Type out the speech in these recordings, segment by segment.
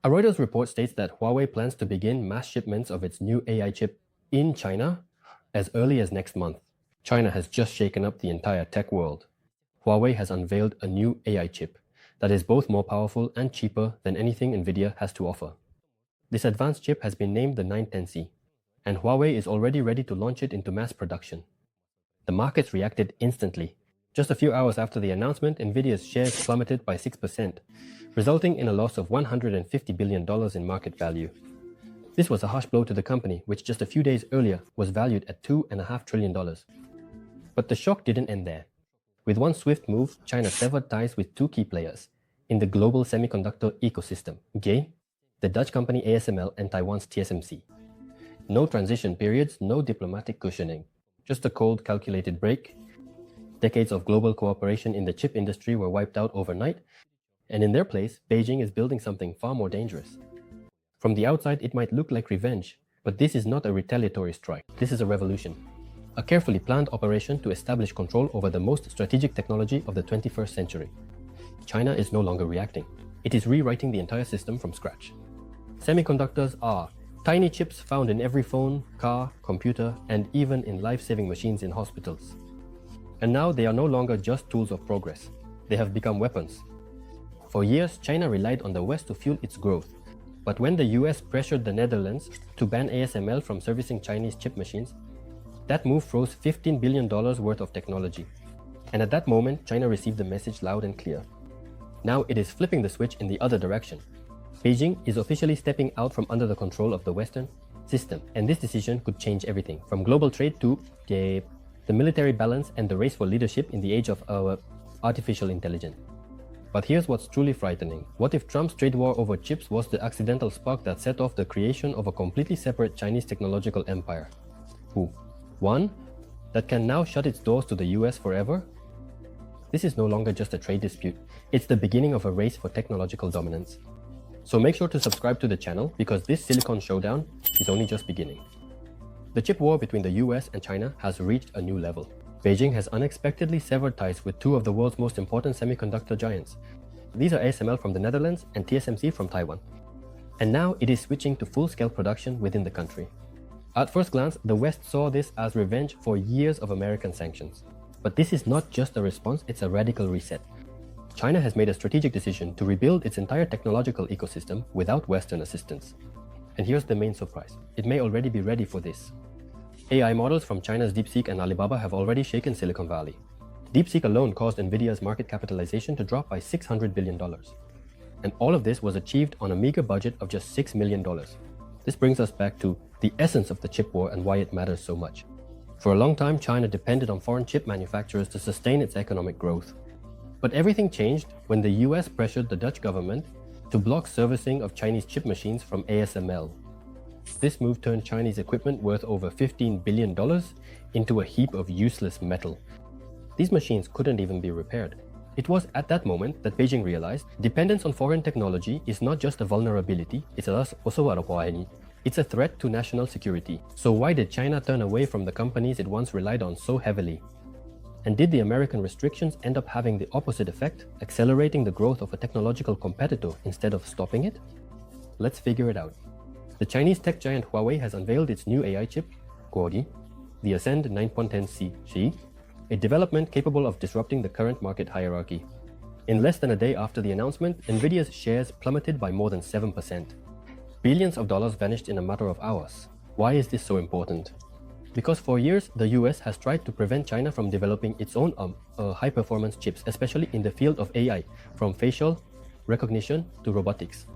A Reuters report states that Huawei plans to begin mass shipments of its new AI chip in China as early as next month. China has just shaken up the entire tech world. Huawei has unveiled a new AI chip that is both more powerful and cheaper than anything Nvidia has to offer. This advanced chip has been named the 910C, and Huawei is already ready to launch it into mass production. The markets reacted instantly. Just a few hours after the announcement, Nvidia's shares plummeted by 6%, resulting in a loss of $150 billion in market value. This was a harsh blow to the company, which just a few days earlier was valued at $2.5 trillion. But the shock didn't end there. With one swift move, China severed ties with two key players in the global semiconductor ecosystem, the Dutch company ASML and Taiwan's TSMC. No transition periods, no diplomatic cushioning, just a cold, calculated break. Decades of global cooperation in the chip industry were wiped out overnight, and in their place, Beijing is building something far more dangerous. From the outside, it might look like revenge, but this is not a retaliatory strike. This is a revolution. A carefully planned operation to establish control over the most strategic technology of the 21st century. China is no longer reacting. It is rewriting the entire system from scratch. Semiconductors are tiny chips found in every phone, car, computer, and even in life-saving machines in hospitals. And now they are no longer just tools of progress. They have become weapons. For years, China relied on the West to fuel its growth. But when the US pressured the Netherlands to ban ASML from servicing Chinese chip machines, that move froze $15 billion worth of technology. And at that moment, China received the message loud and clear. Now it is flipping the switch in the other direction. Beijing is officially stepping out from under the control of the Western system, and this decision could change everything, from global trade to the military balance and the race for leadership in the age of our artificial intelligence. But here's what's truly frightening. What if Trump's trade war over chips was the accidental spark that set off the creation of a completely separate Chinese technological empire? One that can now shut its doors to the US forever? This is no longer just a trade dispute. It's the beginning of a race for technological dominance. So make sure to subscribe to the channel because this silicon showdown is only just beginning. The chip war between the US and China has reached a new level. Beijing has unexpectedly severed ties with two of the world's most important semiconductor giants. These are ASML from the Netherlands and TSMC from Taiwan. And now it is switching to full-scale production within the country. At first glance, the West saw this as revenge for years of American sanctions. But this is not just a response, it's a radical reset. China has made a strategic decision to rebuild its entire technological ecosystem without Western assistance. And here's the main surprise. It may already be ready for this. AI models from China's DeepSeek and Alibaba have already shaken Silicon Valley. DeepSeek alone caused Nvidia's market capitalization to drop by $600 billion. And all of this was achieved on a meager budget of just $6 million. This brings us back to the essence of the chip war and why it matters so much. For a long time, China depended on foreign chip manufacturers to sustain its economic growth. But everything changed when the US pressured the Dutch government to block servicing of Chinese chip machines from ASML. This move turned Chinese equipment worth over $15 billion into a heap of useless metal. These machines couldn't even be repaired. It was at that moment that Beijing realized dependence on foreign technology is not just a vulnerability, it's a threat to national security. So why did China turn away from the companies it once relied on so heavily? And did the American restrictions end up having the opposite effect, accelerating the growth of a technological competitor instead of stopping it? Let's figure it out. The Chinese tech giant Huawei has unveiled its new AI chip, the Ascend 910C, a development capable of disrupting the current market hierarchy. In less than a day after the announcement, Nvidia's shares plummeted by more than 7%. Billions of dollars vanished in a matter of hours. Why is this so important? Because for years, the US has tried to prevent China from developing its own high-performance chips, especially in the field of AI, from facial recognition to robotics.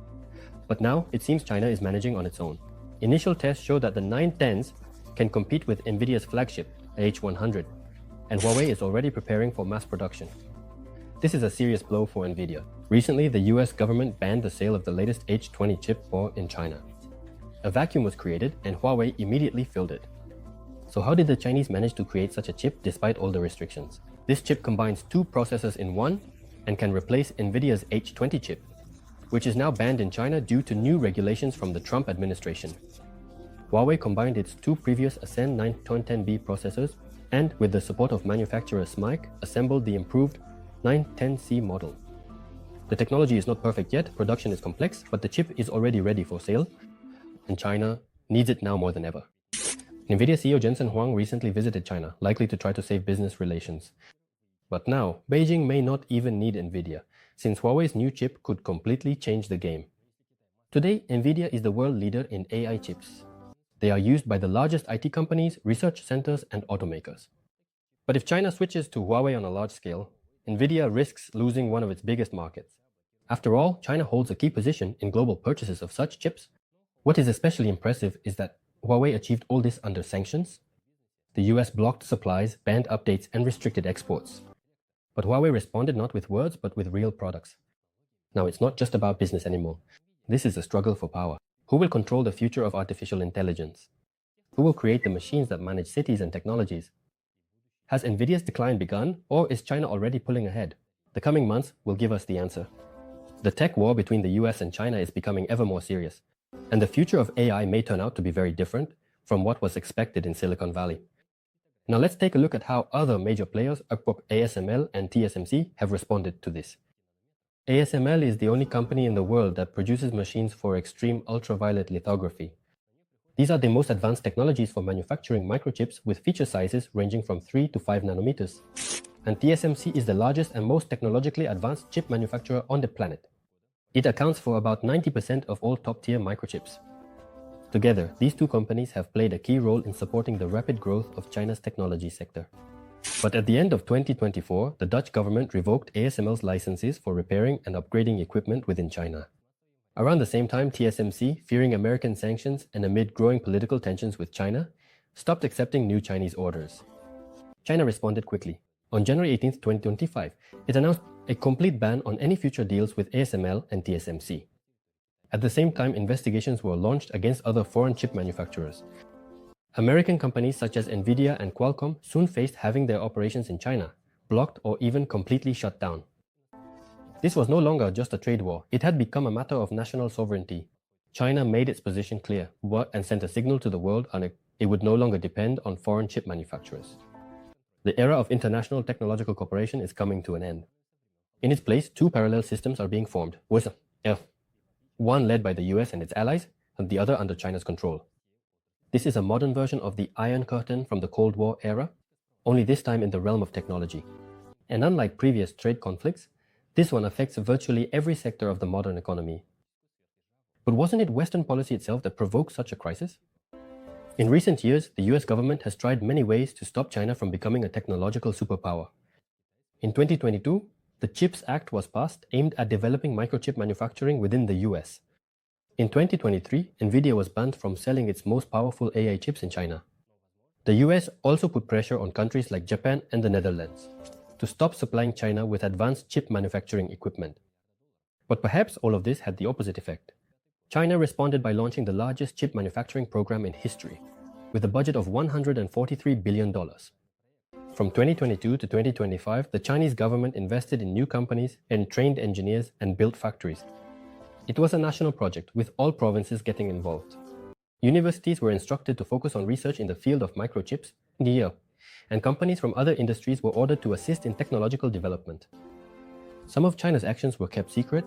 But now, it seems China is managing on its own. Initial tests show that the 910s can compete with Nvidia's flagship, H100, and Huawei is already preparing for mass production. This is a serious blow for Nvidia. Recently, the US government banned the sale of the latest H20 chip in China. A vacuum was created and Huawei immediately filled it. So how did the Chinese manage to create such a chip despite all the restrictions? This chip combines two processors in one and can replace Nvidia's H20 chip, which is now banned in China due to new regulations from the Trump administration. Huawei combined its two previous Ascend 910B processors and, with the support of manufacturer SMIC, assembled the improved 910C model. The technology is not perfect yet, production is complex, but the chip is already ready for sale, and China needs it now more than ever. Nvidia CEO Jensen Huang recently visited China, likely to try to save business relations. But now, Beijing may not even need Nvidia, since Huawei's new chip could completely change the game. Today, Nvidia is the world leader in AI chips. They are used by the largest IT companies, research centers, and automakers. But if China switches to Huawei on a large scale, Nvidia risks losing one of its biggest markets. After all, China holds a key position in global purchases of such chips. What is especially impressive is that Huawei achieved all this under sanctions. The US blocked supplies, banned updates, and restricted exports. But Huawei responded not with words, but with real products. Now it's not just about business anymore. This is a struggle for power. Who will control the future of artificial intelligence? Who will create the machines that manage cities and technologies? Has Nvidia's decline begun, or is China already pulling ahead? The coming months will give us the answer. The tech war between the US and China is becoming ever more serious, and the future of AI may turn out to be very different from what was expected in Silicon Valley. Now let's take a look at how other major players, ASML and TSMC, have responded to this. ASML is the only company in the world that produces machines for extreme ultraviolet lithography. These are the most advanced technologies for manufacturing microchips with feature sizes ranging from 3 to 5 nanometers. And TSMC is the largest and most technologically advanced chip manufacturer on the planet. It accounts for about 90% of all top-tier microchips. Together, these two companies have played a key role in supporting the rapid growth of China's technology sector. But at the end of 2024, the Dutch government revoked ASML's licenses for repairing and upgrading equipment within China. Around the same time, TSMC, fearing American sanctions and amid growing political tensions with China, stopped accepting new Chinese orders. China responded quickly. On January 18, 2025, it announced a complete ban on any future deals with ASML and TSMC. At the same time, investigations were launched against other foreign chip manufacturers. American companies such as Nvidia and Qualcomm soon faced having their operations in China blocked or even completely shut down. This was no longer just a trade war, it had become a matter of national sovereignty. China made its position clear and sent a signal to the world that it would no longer depend on foreign chip manufacturers. The era of international technological cooperation is coming to an end. In its place, two parallel systems are being formed, one led by the US and its allies, and the other under China's control. This is a modern version of the Iron Curtain from the Cold War era, only this time in the realm of technology. And unlike previous trade conflicts, this one affects virtually every sector of the modern economy. But wasn't it Western policy itself that provoked such a crisis? In recent years, the US government has tried many ways to stop China from becoming a technological superpower. In 2022, the CHIPS Act was passed aimed at developing microchip manufacturing within the US. In 2023, Nvidia was banned from selling its most powerful AI chips in China. The US also put pressure on countries like Japan and the Netherlands to stop supplying China with advanced chip manufacturing equipment. But perhaps all of this had the opposite effect. China responded by launching the largest chip manufacturing program in history, with a budget of $143 billion. From 2022 to 2025, the Chinese government invested in new companies and trained engineers and built factories. It was a national project, with all provinces getting involved. Universities were instructed to focus on research in the field of microchips, and companies from other industries were ordered to assist in technological development. Some of China's actions were kept secret,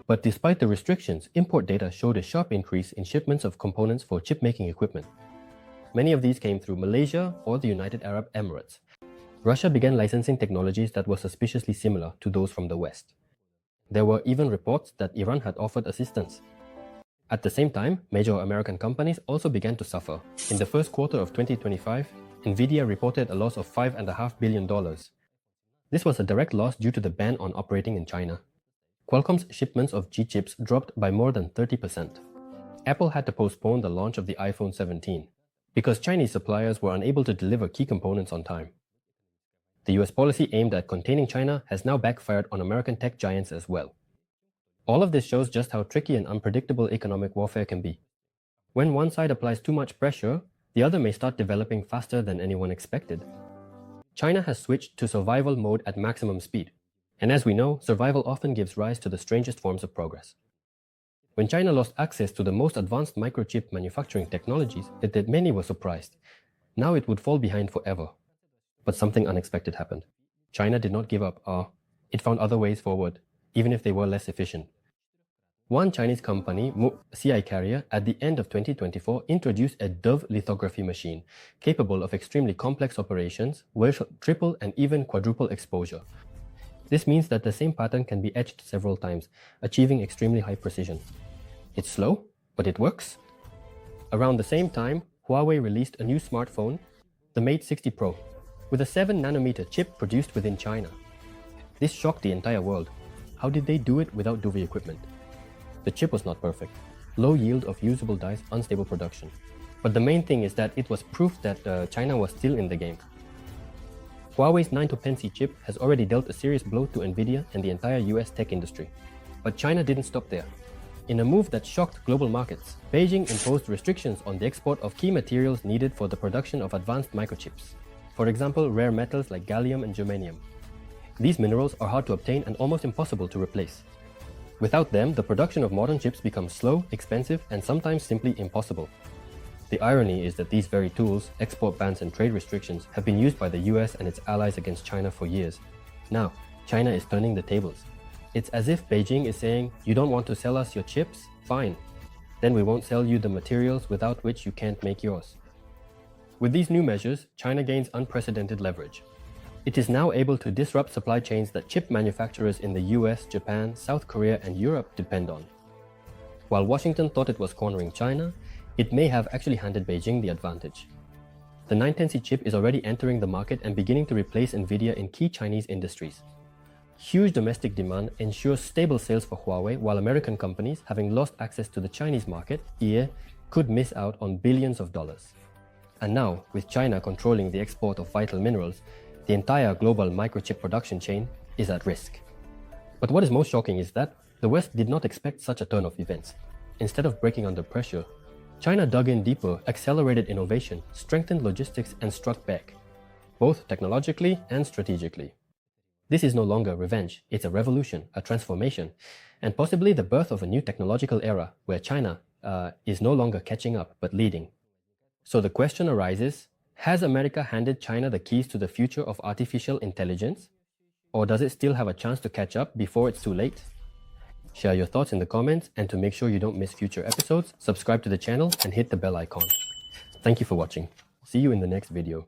but despite the restrictions, import data showed a sharp increase in shipments of components for chip-making equipment. Many of these came through Malaysia or the United Arab Emirates. Russia began licensing technologies that were suspiciously similar to those from the West. There were even reports that Iran had offered assistance. At the same time, major American companies also began to suffer. In the first quarter of 2025, Nvidia reported a loss of $5.5 billion. This was a direct loss due to the ban on operating in China. Qualcomm's shipments of G chips dropped by more than 30%. Apple had to postpone the launch of the iPhone 17 because Chinese suppliers were unable to deliver key components on time. The US policy aimed at containing China has now backfired on American tech giants as well. All of this shows just how tricky and unpredictable economic warfare can be. When one side applies too much pressure, the other may start developing faster than anyone expected. China has switched to survival mode at maximum speed, and as we know, survival often gives rise to the strangest forms of progress. When China lost access to the most advanced microchip manufacturing technologies, many were surprised. Now it would fall behind forever. But something unexpected happened. China did not give up. It found other ways forward. even if they were less efficient. One Chinese company, CI Carrier, at the end of 2024 introduced a Dove lithography machine capable of extremely complex operations with triple and even quadruple exposure. This means that the same pattern can be etched several times, achieving extremely high precision. It's slow, but it works. Around the same time, Huawei released a new smartphone, the Mate 60 Pro, with a 7nm chip produced within China. This shocked the entire world. How did they do it without Dovey equipment? The chip was not perfect. Low yield of usable dies, unstable production. But the main thing is that it was proof that China was still in the game. Huawei's 910C chip has already dealt a serious blow to Nvidia and the entire US tech industry. But China didn't stop there. In a move that shocked global markets, Beijing imposed restrictions on the export of key materials needed for the production of advanced microchips. For example, rare metals like gallium and germanium. These minerals are hard to obtain and almost impossible to replace. Without them, the production of modern chips becomes slow, expensive, and sometimes simply impossible. The irony is that these very tools, export bans and trade restrictions, have been used by the US and its allies against China for years. Now, China is turning the tables. It's as if Beijing is saying, you don't want to sell us your chips? Fine. Then we won't sell you the materials without which you can't make yours. With these new measures, China gains unprecedented leverage. It is now able to disrupt supply chains that chip manufacturers in the US, Japan, South Korea, and Europe depend on. While Washington thought it was cornering China, it may have actually handed Beijing the advantage. The 910C chip is already entering the market and beginning to replace Nvidia in key Chinese industries. Huge domestic demand ensures stable sales for Huawei, while American companies, having lost access to the Chinese market, could miss out on billions of dollars. And now, with China controlling the export of vital minerals, the entire global microchip production chain is at risk. But what is most shocking is that the West did not expect such a turn of events. Instead of breaking under pressure, China dug in deeper, accelerated innovation, strengthened logistics, and struck back, both technologically and strategically. This is no longer revenge, it's a revolution, a transformation, and possibly the birth of a new technological era where China is no longer catching up but leading. So the question arises, has America handed China the keys to the future of artificial intelligence? Or does it still have a chance to catch up before it's too late? Share your thoughts in the comments, and to make sure you don't miss future episodes, subscribe to the channel and hit the bell icon. Thank you for watching. See you in the next video.